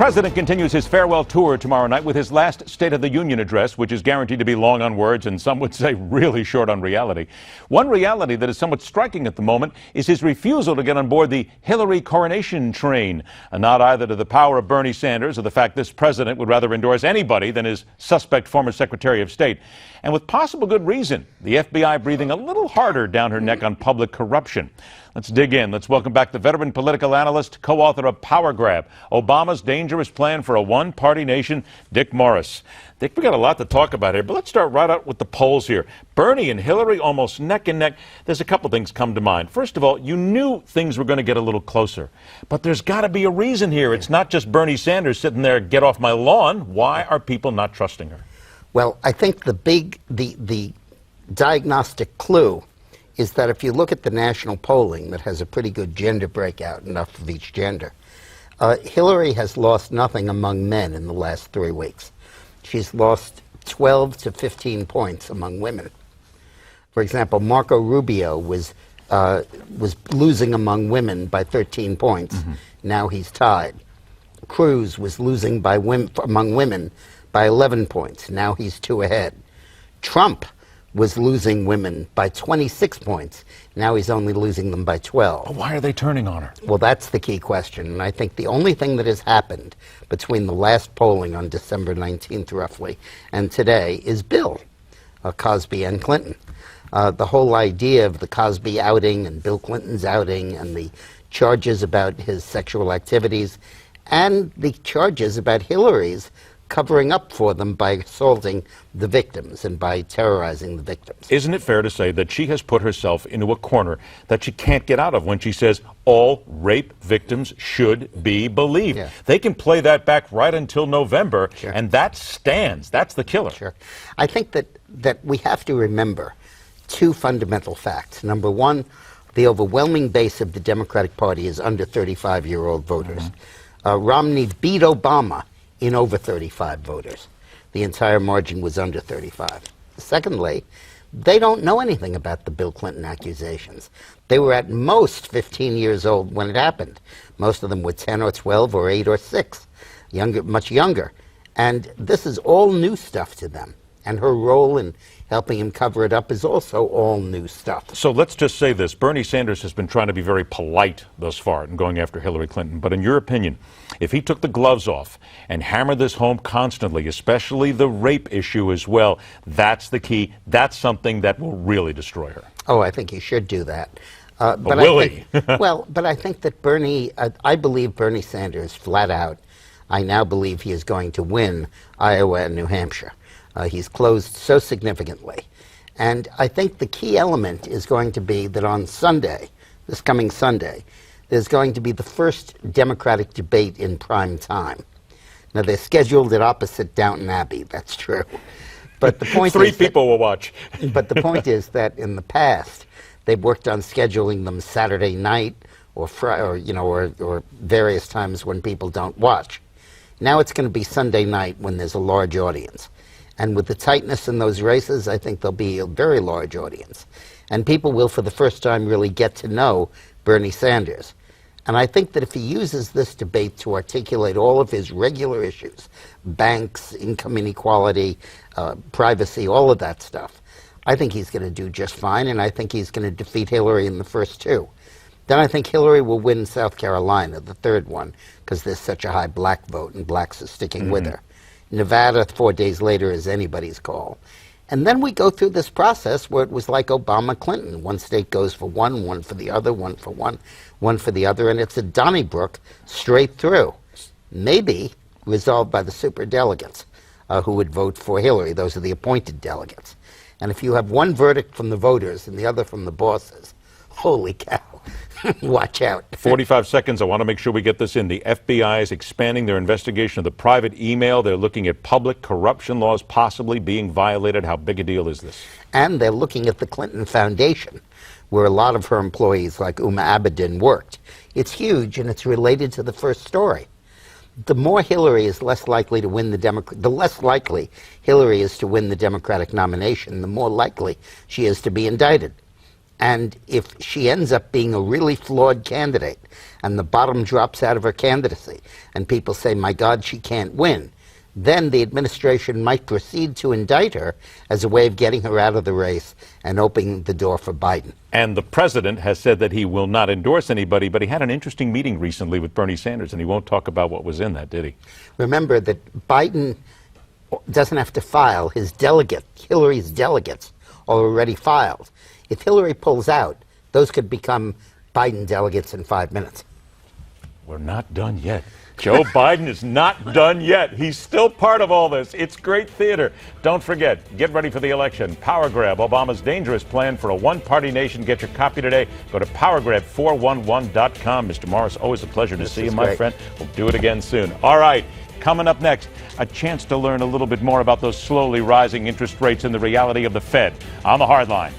president continues his farewell tour tomorrow night with his last State of the Union address, which is guaranteed to be long on words and some would say really short on reality. One reality that is somewhat striking at the moment is his refusal to get on board the Hillary coronation train, a nod either to the power of Bernie Sanders or the fact this president would rather endorse anybody than his suspect former Secretary of State. And with possible good reason, the FBI breathing a little harder down her neck on public corruption. Let's dig in. Let's welcome back the veteran political analyst, co-author of Power Grab, Obama's Dangerous Plan for a One-Party Nation, Dick Morris. Dick, we got a lot to talk about here, but let's start right out with the polls here. Bernie and Hillary almost neck and neck. There's a couple things come to mind. First of all, you knew things were going to get a little closer, but there's got to be a reason here. It's not just Bernie Sanders sitting there, get off my lawn. Why are people not trusting her? Well, I think the diagnostic clue is that if you look at the national polling that has a pretty good gender breakout, enough of each gender, Hillary has lost nothing among men in the last 3 weeks. She's lost 12 to 15 points among women. For example, Marco Rubio was losing among women by 13 points. Mm-hmm. Now he's tied. Cruz was losing among women by 11 points. Now he's 2 ahead. Trump was losing women by 26 points. Now he's only losing them by 12. But why are they turning on her? Well, that's the key question. And I think the only thing that has happened between the last polling on December 19th, roughly, and today is Bill Cosby and Clinton. The whole idea of the Cosby outing and Bill Clinton's outing and the charges about his sexual activities and the charges about Hillary's covering up for them by assaulting the victims and by terrorizing the victims. Isn't it fair to say that she has put herself into a corner that she can't get out of when she says all rape victims should be believed? Yeah. They can play that back right until November, sure, and that stands. That's the killer. Sure. I think that we have to remember 2 fundamental facts. Number one, the overwhelming base of the Democratic Party is under 35-year-old voters. Mm-hmm. Romney beat Obama in over 35 voters. The entire margin was under 35. Secondly, they don't know anything about the Bill Clinton accusations. They were at most 15 years old when it happened. Most of them were 10 or 12 or 8 or 6, much younger. And this is all new stuff to them. And her role in helping him cover it up is also all new stuff. So let's just say this. Bernie Sanders has been trying to be very polite thus far in going after Hillary Clinton. But in your opinion, if he took the gloves off and hammered this home constantly, especially the rape issue as well, that's the key. That's something that will really destroy her. Oh, I think he should do that. But will he? But I think that I believe Bernie Sanders flat out. I now believe he is going to win Iowa and New Hampshire. He's closed so significantly. And I think the key element is going to be that on Sunday, this coming Sunday, there's going to be the first Democratic debate in prime time. Now, they're scheduled at opposite Downton Abbey, that's true. But the point Three people will watch. But the point is that in the past, they've worked on scheduling them Saturday night or various times when people don't watch. Now it's going to be Sunday night when there's a large audience. And with the tightness in those races, I think there'll be a very large audience. And people will, for the first time, really get to know Bernie Sanders. And I think that if he uses this debate to articulate all of his regular issues, banks, income inequality, privacy, all of that stuff, I think he's going to do just fine, and I think he's going to defeat Hillary in the first 2. Then I think Hillary will win South Carolina, the 3rd one, because there's such a high black vote, and blacks are sticking with her. Nevada, 4 days later, is anybody's call. And then we go through this process where it was like Obama-Clinton. One state goes for one for the other, one for one for the other, and it's a Donnybrook straight through. Maybe resolved by the superdelegates who would vote for Hillary. Those are the appointed delegates. And if you have one verdict from the voters and the other from the bosses, holy cow. Watch out. 45 seconds. I want to make sure we get this in. The FBI is expanding their investigation of the private email. They're looking at public corruption laws possibly being violated. How big a deal is this? And they're looking at the Clinton Foundation, where a lot of her employees, like Uma Abedin, worked. It's huge, and it's related to the first story. The more Hillary is less likely to win the less likely Hillary is to win the Democratic nomination, the more likely she is to be indicted. And if she ends up being a really flawed candidate and the bottom drops out of her candidacy and people say, my God, she can't win, then the administration might proceed to indict her as a way of getting her out of the race and opening the door for Biden. And the president has said that he will not endorse anybody, but he had an interesting meeting recently with Bernie Sanders, and he won't talk about what was in that, did he? Remember that Biden doesn't have to file. His Hillary's delegates are already filed. If Hillary pulls out, those could become Biden delegates in 5 minutes. We're not done yet. Joe Biden is not done yet. He's still part of all this. It's great theater. Don't forget, get ready for the election. Power Grab, Obama's dangerous plan for a one-party nation. Get your copy today. Go to powergrab411.com. Mr. Morris, always a pleasure to see you, my friend. We'll do it again soon. All right, coming up next, a chance to learn a little bit more about those slowly rising interest rates and the reality of the Fed on the Hard Line.